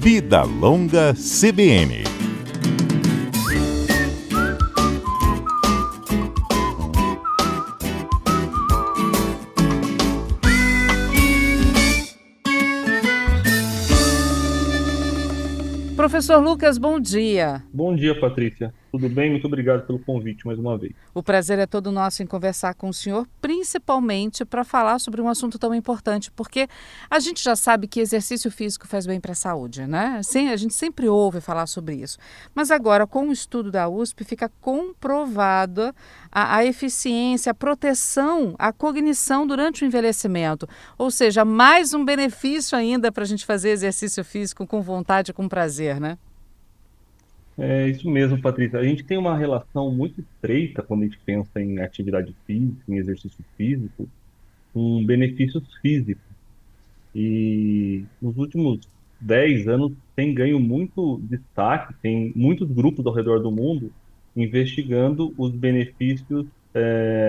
Vida Longa CBN. Professor Lucas, bom dia. Bom dia, Patrícia. Tudo bem? Muito obrigado pelo convite mais uma vez. O prazer é todo nosso em conversar com o senhor, principalmente para falar sobre um assunto tão importante, porque a gente já sabe que exercício físico faz bem para a saúde, né? Sim, a gente sempre ouve falar sobre isso. Mas agora, com o estudo da USP, fica comprovada a eficiência, a proteção, a cognição durante o envelhecimento. Ou seja, mais um benefício ainda para a gente fazer exercício físico com vontade e com prazer, né? É isso mesmo, Patrícia. A gente tem uma relação muito estreita quando a gente pensa em atividade física, em exercício físico, com benefícios físicos. E nos últimos 10 anos tem ganho muito destaque, tem muitos grupos ao redor do mundo investigando os benefícios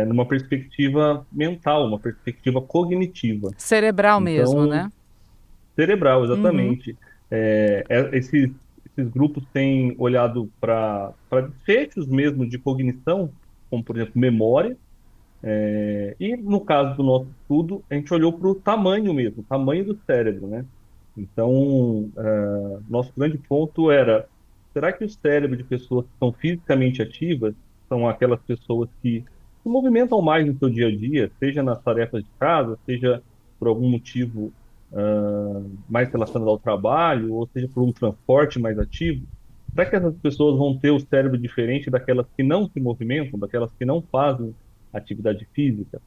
numa perspectiva mental, uma perspectiva cognitiva. Cerebral mesmo, Então, né? cerebral, Uhum. exatamente. Esses grupos têm olhado para desfechos mesmo de cognição, como, por exemplo, memória, e no caso do nosso estudo, a gente olhou para o tamanho mesmo, o tamanho do cérebro, né? Então, nosso grande ponto era, será que o cérebro de pessoas que são fisicamente ativas são aquelas pessoas que se movimentam mais no seu dia a dia, seja nas tarefas de casa, seja por algum motivo mais relacionado ao trabalho, ou seja, por um transporte mais ativo? Será que essas pessoas vão ter o cérebro diferente daquelas que não se movimentam, daquelas que não fazem atividade física?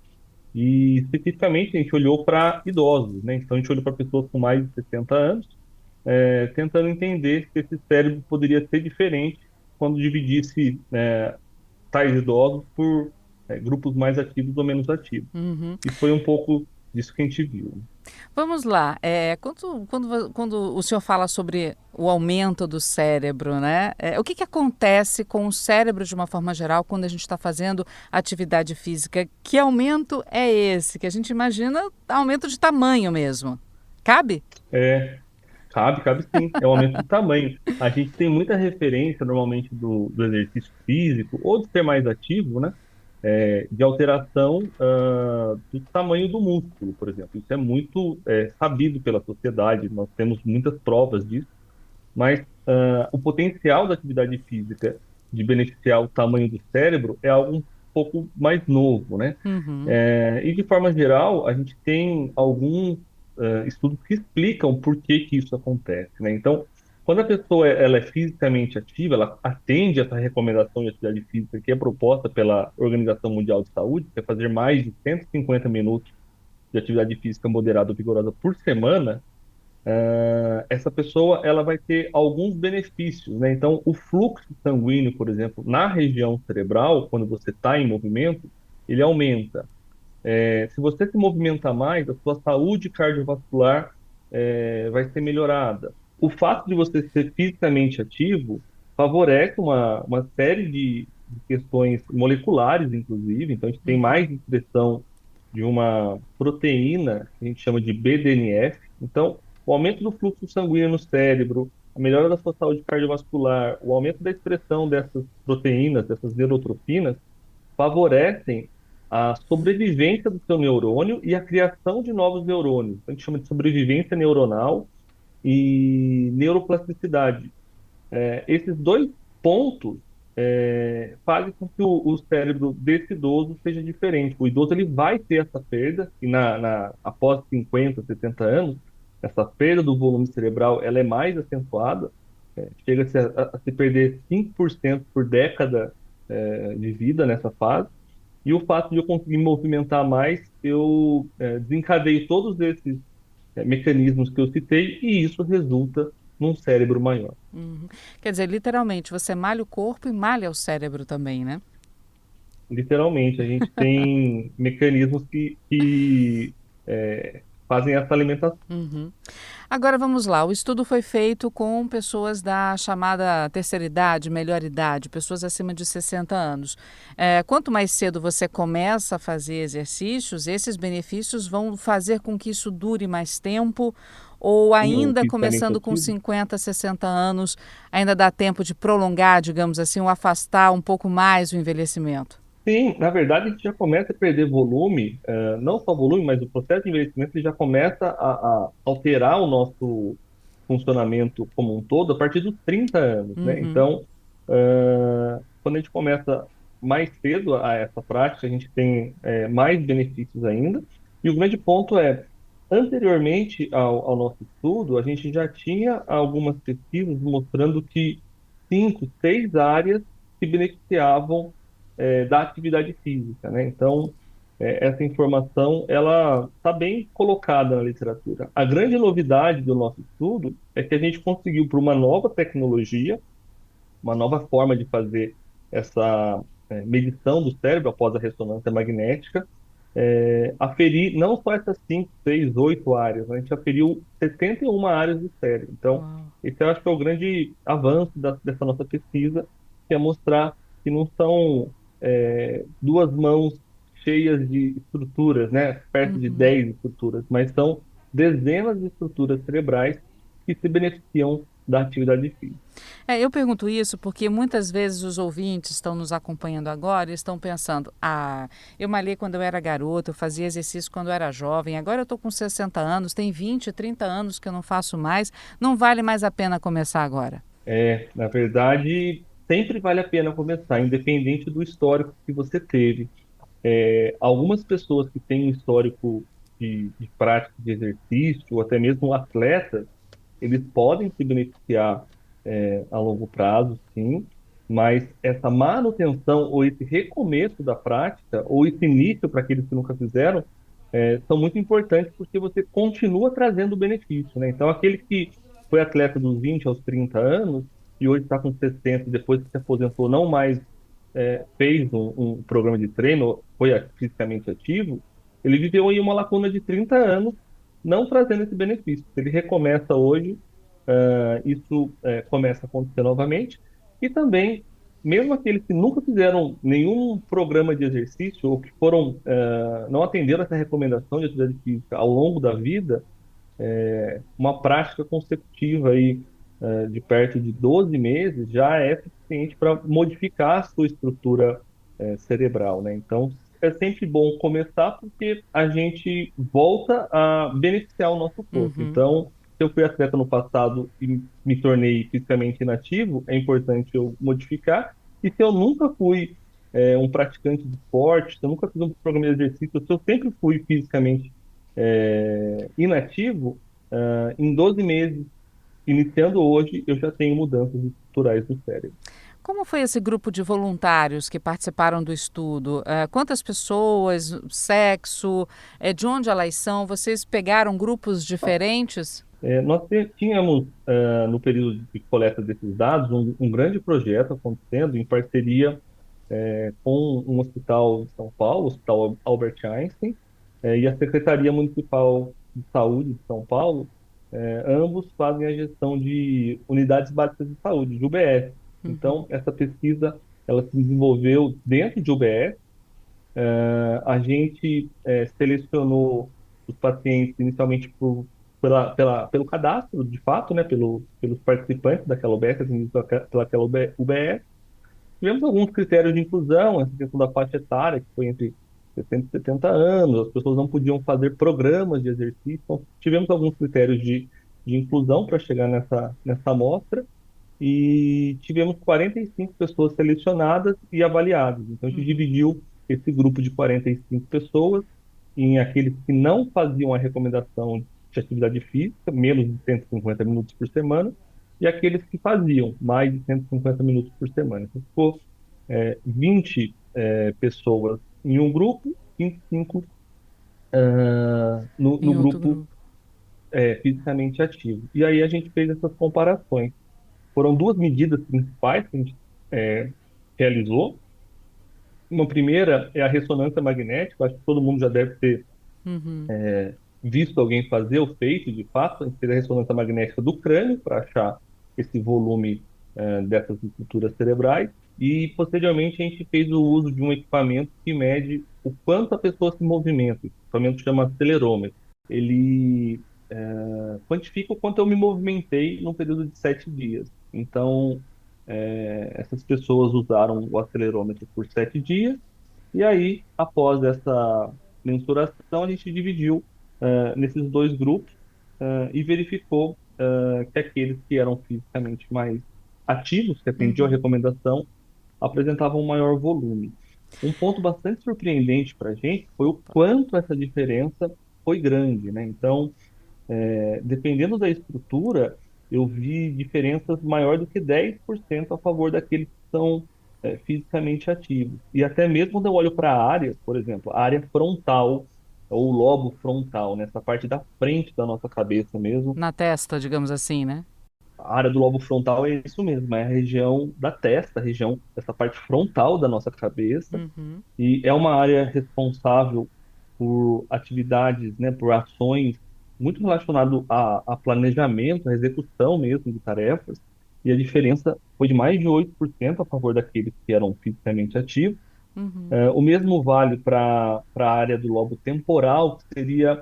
E especificamente a gente olhou para idosos, né? Então a gente olhou para pessoas com mais de 60 anos, tentando entender se esse cérebro poderia ser diferente quando dividisse tais idosos por grupos mais ativos ou menos ativos. Uhum. E foi um pouco disso que a gente viu. Vamos lá. Quando o senhor fala sobre o aumento do cérebro, né? O que acontece com o cérebro de uma forma geral quando a gente está fazendo atividade física? Que aumento é esse? Que a gente imagina aumento de tamanho mesmo. Cabe? É, cabe sim, é um aumento de tamanho. A gente tem muita referência normalmente do exercício físico ou de ser mais ativo, né? De alteração do tamanho do músculo, por exemplo. Isso é muito sabido pela sociedade, nós temos muitas provas disso, mas o potencial da atividade física de beneficiar o tamanho do cérebro é algo um pouco mais novo, né? Uhum. E de forma geral, a gente tem alguns estudos que explicam por que que isso acontece, né? Então, quando a pessoa ela é fisicamente ativa, ela atende essa recomendação de atividade física que é proposta pela Organização Mundial de Saúde, que é fazer mais de 150 minutos de atividade física moderada ou vigorosa por semana. Essa pessoa ela vai ter alguns benefícios, né? Então, o fluxo sanguíneo, por exemplo, na região cerebral, quando você está em movimento, ele aumenta. Se você se movimentar mais, a sua saúde cardiovascular vai ser melhorada. O fato de você ser fisicamente ativo favorece uma série de questões moleculares, inclusive. Então, a gente tem mais expressão de uma proteína que a gente chama de BDNF. Então, o aumento do fluxo sanguíneo no cérebro, a melhora da sua saúde cardiovascular, o aumento da expressão dessas proteínas, dessas neurotrofinas, favorecem a sobrevivência do seu neurônio e a criação de novos neurônios. A gente chama de sobrevivência neuronal e neuroplasticidade. Esses dois pontos fazem com que o cérebro desse idoso seja diferente. O idoso ele vai ter essa perda, e após 50, 60 anos, essa perda do volume cerebral ela é mais acentuada, chega-se a se perder 5% por década de vida nessa fase. E o fato de eu conseguir movimentar mais, eu desencadeio todos esses mecanismos que eu citei e isso resulta num cérebro maior. Uhum. Quer dizer, literalmente, você malha o corpo e malha o cérebro também, né? Literalmente, a gente tem mecanismos que fazem essa alimentação. Uhum. Agora vamos lá, o estudo foi feito com pessoas da chamada terceira idade, melhor idade, pessoas acima de 60 anos. Quanto mais cedo você começa a fazer exercícios, esses benefícios vão fazer com que isso dure mais tempo, ou Sim, o ainda fisicamente começando com ativo. 50, 60 anos, ainda dá tempo de prolongar, digamos assim, ou afastar um pouco mais o envelhecimento? Sim, na verdade, a gente já começa a perder volume, não só volume, mas o processo de envelhecimento ele já começa a alterar o nosso funcionamento como um todo a partir dos 30 anos, né? Uhum. Então, quando a gente começa mais cedo a essa prática, a gente tem mais benefícios ainda. E o grande ponto é, anteriormente ao nosso estudo, a gente já tinha algumas pesquisas mostrando que 5, 6 áreas se beneficiavam da atividade física, né? Então, essa informação ela está bem colocada na literatura. A grande novidade do nosso estudo é que a gente conseguiu, por uma nova tecnologia, uma nova forma de fazer essa medição do cérebro após a ressonância magnética, aferir não só essas 5, 6, 8 áreas, né? A gente aferiu 71 áreas do cérebro. Então, Uau. esse eu acho que é o grande avanço dessa nossa pesquisa, que é mostrar que não são duas mãos cheias de estruturas, né? Perto de Uhum. 10 estruturas, mas são dezenas de estruturas cerebrais que se beneficiam da atividade física. Eu pergunto isso porque muitas vezes os ouvintes estão nos acompanhando agora e estão pensando: eu malhei quando eu era garota, eu fazia exercício quando eu era jovem, agora eu estou com 60 anos, tem 20, 30 anos que eu não faço mais, não vale mais a pena começar agora. Na verdade, sempre vale a pena começar, independente do histórico que você teve. Algumas pessoas que têm um histórico de prática de exercício, ou até mesmo atletas, eles podem se beneficiar a longo prazo, sim, mas essa manutenção ou esse recomeço da prática, ou esse início para aqueles que nunca fizeram, são muito importantes porque você continua trazendo benefício, né? Então, aquele que foi atleta dos 20 aos 30 anos e hoje está com 60, depois que se aposentou, não mais fez um programa de treino, foi fisicamente ativo, ele viveu aí uma lacuna de 30 anos não trazendo esse benefício. Se ele recomeça hoje, isso começa a acontecer novamente. E também, mesmo aqueles que nunca fizeram nenhum programa de exercício ou que foram, não atenderam essa recomendação de atividade física ao longo da vida, uma prática consecutiva aí, de perto de 12 meses já é suficiente para modificar a sua estrutura, cerebral, né? Então, é sempre bom começar porque a gente volta a beneficiar o nosso corpo. Uhum. Então, se eu fui atleta no passado e me tornei fisicamente inativo, é importante eu modificar. E se eu nunca fui, um praticante de esporte, se eu nunca fiz um programa de exercício, se eu sempre fui fisicamente inativo, em 12 meses, iniciando hoje, eu já tenho mudanças estruturais no cérebro. Como foi esse grupo de voluntários que participaram do estudo? Quantas pessoas, sexo, de onde elas são? Vocês pegaram grupos diferentes? Nós tínhamos, no período de coleta desses dados, um grande projeto acontecendo em parceria com um hospital de São Paulo, o Hospital Albert Einstein, e a Secretaria Municipal de Saúde de São Paulo. Ambos fazem a gestão de unidades básicas de saúde, de UBS. Uhum. Então, essa pesquisa ela se desenvolveu dentro de UBS. A gente selecionou os pacientes inicialmente pelo cadastro, de fato, né, pelos participantes daquela UBS, atendidos pelaquela UBS. Tivemos alguns critérios de inclusão, essa questão da faixa etária, que foi entre 60 e 70 anos, as pessoas não podiam fazer programas de exercício, então tivemos alguns critérios de inclusão para chegar nessa amostra, e tivemos 45 pessoas selecionadas e avaliadas. Então, a gente Uhum. dividiu esse grupo de 45 pessoas em aqueles que não faziam a recomendação de atividade física, menos de 150 minutos por semana, e aqueles que faziam mais de 150 minutos por semana. Então, ficou 20 pessoas em um grupo, 25 no Em outro grupo grupo. fisicamente ativo. E aí a gente fez essas comparações. Foram duas medidas principais que a gente é, realizou. Uma primeira é a ressonância magnética, acho que todo mundo já deve ter Uhum. visto alguém fazer o feito, de fato. A gente fez a ressonância magnética do crânio para achar esse volume dessas estruturas cerebrais. E, posteriormente, a gente fez o uso de um equipamento que mede o quanto a pessoa se movimenta. O equipamento chama acelerômetro. Ele quantifica o quanto eu me movimentei num período de 7 dias. Então, essas pessoas usaram o acelerômetro por 7 dias, e aí, após essa mensuração, a gente dividiu nesses dois grupos e verificou que aqueles que eram fisicamente mais ativos, que atendiam a Uhum. recomendação, apresentavam um maior volume. Um ponto bastante surpreendente para a gente foi o quanto essa diferença foi grande, né? Então, dependendo da estrutura, eu vi diferenças maior do que 10% a favor daqueles que são fisicamente ativos. E até mesmo quando eu olho para a área, por exemplo, a área frontal, ou lobo frontal, nessa parte da frente da nossa cabeça mesmo, Na testa, digamos assim, né? a área do lobo frontal é isso mesmo, é a região da testa, a região, essa parte frontal da nossa cabeça, Uhum. e é uma área responsável por atividades, né, por ações muito relacionado a planejamento, a execução mesmo de tarefas, e a diferença foi de mais de 8% a favor daqueles que eram fisicamente ativos. Uhum. O mesmo vale para a área do lobo temporal, que seria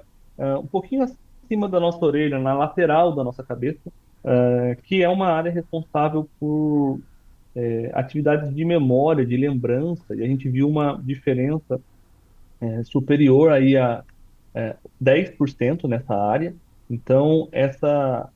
um pouquinho acima da nossa orelha, na lateral da nossa cabeça, que é uma área responsável por atividades de memória, de lembrança, e a gente viu uma diferença superior aí a 10% nessa área. Então, essa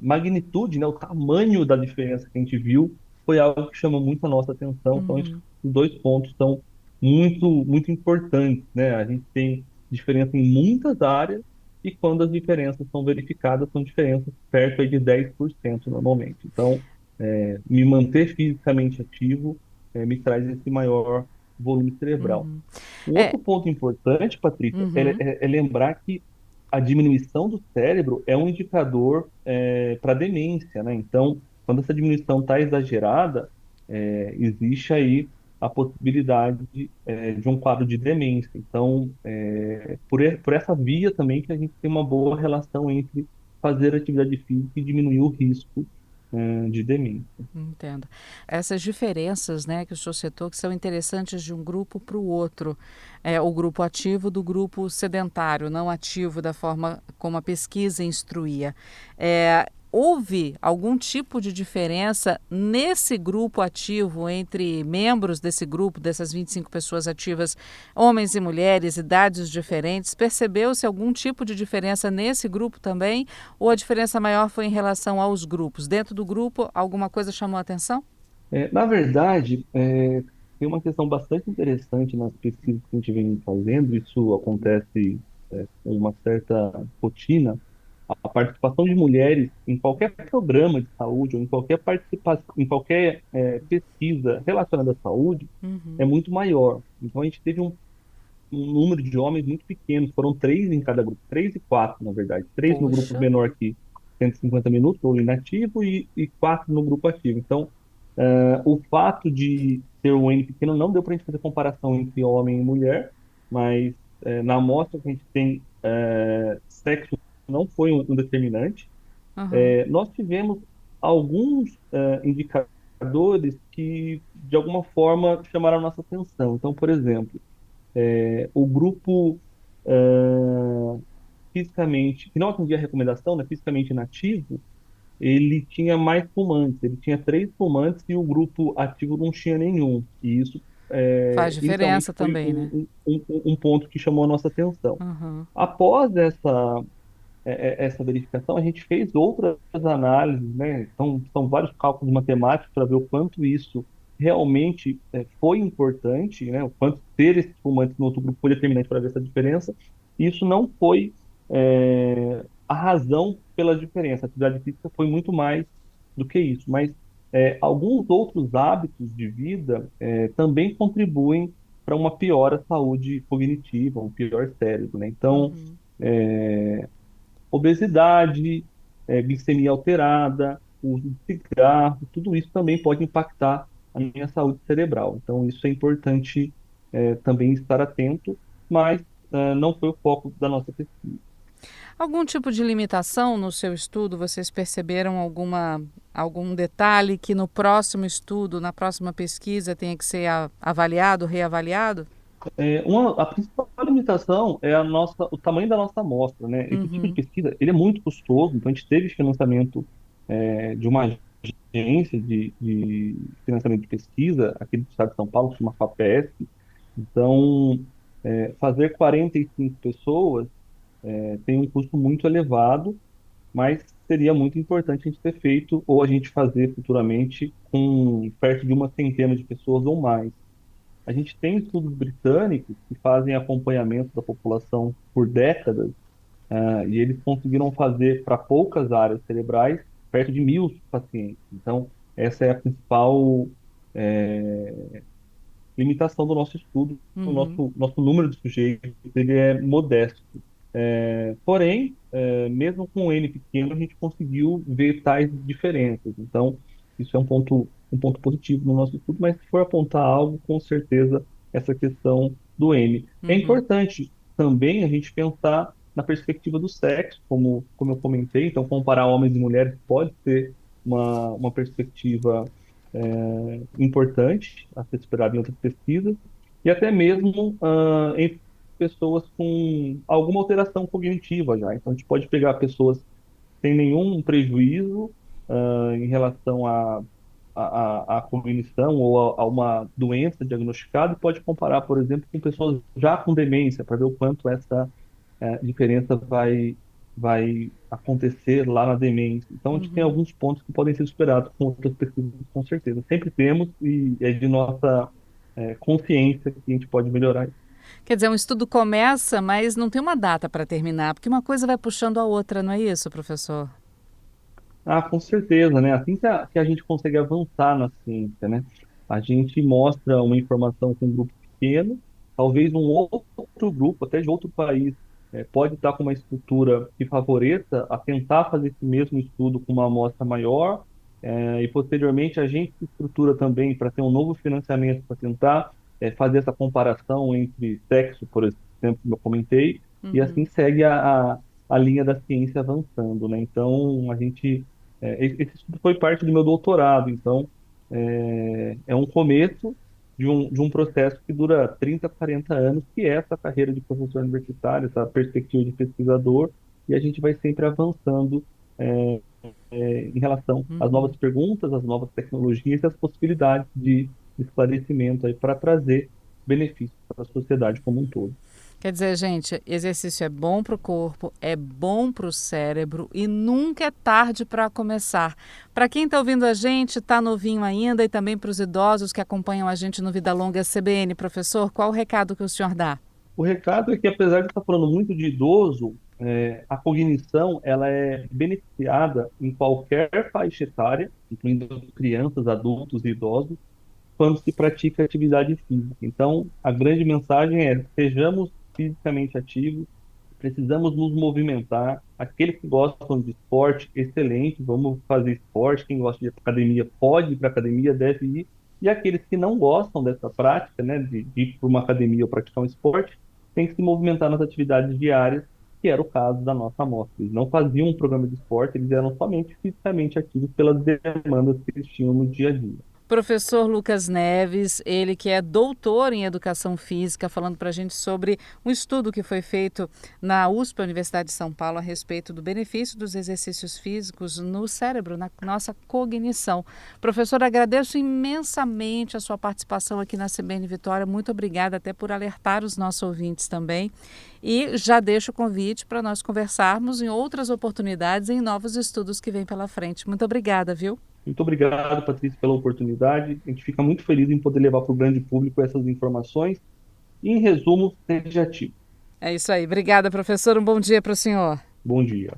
magnitude, né, o tamanho da diferença que a gente viu foi algo que chamou muito a nossa atenção. Então, Uhum. os dois pontos são muito, muito importantes, né? A gente tem diferença em muitas áreas e quando as diferenças são verificadas, são diferenças perto aí de 10% normalmente. Então, me manter fisicamente ativo me traz esse maior volume cerebral. Uhum. Um É. outro ponto importante, Patrícia, Uhum. é lembrar que a diminuição do cérebro é um indicador para demência, né? Então, quando essa diminuição está exagerada, existe aí a possibilidade de um quadro de demência. Então, por essa via também que a gente tem uma boa relação entre fazer atividade física e diminuir o risco, de demência. Entendo. Essas diferenças, né, que o senhor citou, que são interessantes de um grupo para o outro, o grupo ativo do grupo sedentário, não ativo da forma como a pesquisa instruía. Houve algum tipo de diferença nesse grupo ativo, entre membros desse grupo, dessas 25 pessoas ativas, homens e mulheres, idades diferentes? Percebeu-se algum tipo de diferença nesse grupo também? Ou a diferença maior foi em relação aos grupos? Dentro do grupo, alguma coisa chamou a atenção? Na verdade, tem uma questão bastante interessante nas pesquisas que a gente vem fazendo, isso acontece com uma certa rotina, a participação de mulheres em qualquer programa de saúde ou em qualquer participação, em qualquer pesquisa relacionada à saúde é Uhum. muito maior. Então a gente teve um número de homens muito pequeno, foram três em cada grupo, três e quatro, na verdade, três no grupo Poxa. menor que 150 minutos, ou inativo, e quatro no grupo ativo. Então, o fato de ter um N pequeno não deu para a gente fazer comparação entre homem e mulher, mas na amostra que a gente tem, sexo não foi um determinante. Aham. Nós tivemos alguns indicadores que, de alguma forma, chamaram a nossa atenção. Então, por exemplo, o grupo fisicamente, que não atendia a recomendação, né, fisicamente inativo, ele tinha mais fumantes, ele tinha três fumantes e o grupo ativo não tinha nenhum. E isso, Faz inicialmente, diferença foi também, né? um ponto que chamou a nossa atenção. Aham. Após essa verificação, a gente fez outras análises, né? São vários cálculos matemáticos para ver o quanto isso realmente foi importante, né? O quanto ter esses fumantes no outro grupo foi determinante para ver essa diferença. E isso não foi a razão pela diferença. A atividade física foi muito mais do que isso. Mas alguns outros hábitos de vida também contribuem para uma pior saúde cognitiva, um pior cérebro, né? Então, Uhum. obesidade, glicemia alterada, uso de cigarro, tudo isso também pode impactar a minha saúde cerebral. Então, isso é importante também estar atento, mas não foi o foco da nossa pesquisa. Algum tipo de limitação no seu estudo? Vocês perceberam algum detalhe que no próximo estudo, na próxima pesquisa, tenha que ser avaliado, reavaliado? A principal limitação é o tamanho da nossa amostra, né? Esse tipo de Uhum, pesquisa, ele é muito custoso, então a gente teve financiamento de uma agência de financiamento de pesquisa aqui do estado de São Paulo, que chama FAPESP. Então, fazer 45 pessoas tem um custo muito elevado, mas seria muito importante a gente ter feito, ou a gente fazer futuramente, com perto de uma centena de pessoas ou mais. A gente tem estudos britânicos que fazem acompanhamento da população por décadas, e eles conseguiram fazer para poucas áreas cerebrais perto de 1.000 pacientes. Então, essa é a principal limitação do nosso estudo. O uhum. nosso número de sujeitos ele é modesto. Porém, mesmo com um N pequeno, a gente conseguiu ver tais diferenças. Então, isso é um ponto positivo no nosso estudo, mas se for apontar algo, com certeza, essa questão do N. É Uhum, importante também a gente pensar na perspectiva do sexo, como eu comentei, então comparar homens e mulheres pode ser uma perspectiva importante a ser esperado em outras pesquisas, e até mesmo em pessoas com alguma alteração cognitiva já. Então, a gente pode pegar pessoas sem nenhum prejuízo em relação à cognição ou a uma doença diagnosticada e pode comparar, por exemplo, com pessoas já com demência, para ver o quanto essa diferença vai acontecer lá na demência. Então, a gente tem uhum. alguns pontos que podem ser superados com outras pesquisas, com certeza. Sempre temos e é de nossa consciência que a gente pode melhorar. Quer dizer, um estudo começa, mas não tem uma data para terminar, porque uma coisa vai puxando a outra, não é isso, professor? Ah, com certeza, né? Assim que a gente consegue avançar na ciência, né? A gente mostra uma informação com um grupo pequeno, talvez um outro grupo, até de outro país, pode estar com uma estrutura que favoreça a tentar fazer esse mesmo estudo com uma amostra maior, e posteriormente a gente se estrutura também para ter um novo financiamento para tentar fazer essa comparação entre sexo, por exemplo, como eu comentei, e assim Uhum. segue a linha da ciência avançando, né? Então, esse estudo foi parte do meu doutorado, então é um começo de um processo que dura 30, 40 anos, que é essa carreira de professor universitário, essa perspectiva de pesquisador, e a gente vai sempre avançando em relação às novas Uhum. perguntas, às novas tecnologias e às possibilidades de esclarecimento aí para trazer benefícios para a sociedade como um todo. Quer dizer, gente, exercício é bom para o corpo, é bom para o cérebro e nunca é tarde para começar. Para quem está ouvindo a gente, está novinho ainda, e também para os idosos que acompanham a gente no Vida Longa CBN, professor, qual o recado que o senhor dá? O recado é que, apesar de estar falando muito de idoso, a cognição ela é beneficiada em qualquer faixa etária, incluindo crianças, adultos e idosos, quando se pratica atividade física. Então, a grande mensagem é: sejamos fisicamente ativos, precisamos nos movimentar. Aqueles que gostam de esporte, excelente, vamos fazer esporte. Quem gosta de ir para academia pode ir para academia, deve ir. E aqueles que não gostam dessa prática, né, de ir para uma academia ou praticar um esporte, tem que se movimentar nas atividades diárias, que era o caso da nossa amostra. Eles não faziam um programa de esporte, eles eram somente fisicamente ativos pelas demandas que eles tinham no dia a dia. Professor Lucas Neves, ele que é doutor em educação física, falando para a gente sobre um estudo que foi feito na USP, a Universidade de São Paulo, a respeito do benefício dos exercícios físicos no cérebro, na nossa cognição. Professor, agradeço imensamente a sua participação aqui na CBN Vitória. Muito obrigada até por alertar os nossos ouvintes também. E já deixo o convite para nós conversarmos em outras oportunidades, em novos estudos que vêm pela frente. Muito obrigada, viu? Muito obrigado, Patrícia, pela oportunidade. A gente fica muito feliz em poder levar para o grande público essas informações. E, em resumo, seja ativo. É isso aí. Obrigada, professor. Um bom dia para o senhor. Bom dia.